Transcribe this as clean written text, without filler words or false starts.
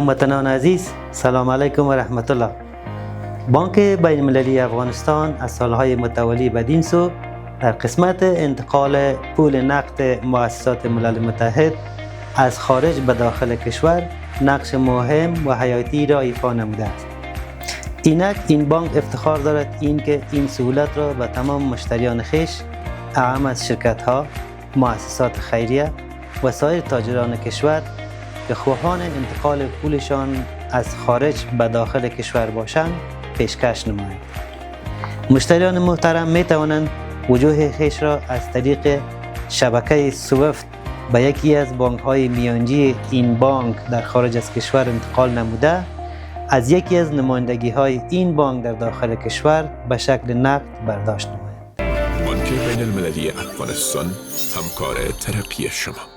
هموطنان عزیز، سلام علیکم و رحمت الله. بانک بین المللی افغانستان از سالهای متوالی بدین سو در قسمت انتقال پول نقد مؤسسات ملل متحد از خارج به داخل کشور نقش مهم و حیاتی را ایفا نموده است. اینک این بانک افتخار دارد اینکه این سهولت را به تمام مشتریان خویش، اعم از شرکت‌ها، مؤسسات خیریه و سایر تاجران کشور که خواهان انتقال پولشان از خارج به داخل کشور باشند پیشکش نماید. مشتریان محترم می توانند وجوه خویش را از طریق شبکه سویفت به یکی از بانک‌های میانجی این بانک در خارج از کشور انتقال نموده از یکی از نمایندگی‌های این بانک در داخل کشور به شکل نقد برداشت نماید. بانک بین المللی افغانستان، همکار ترقی شما.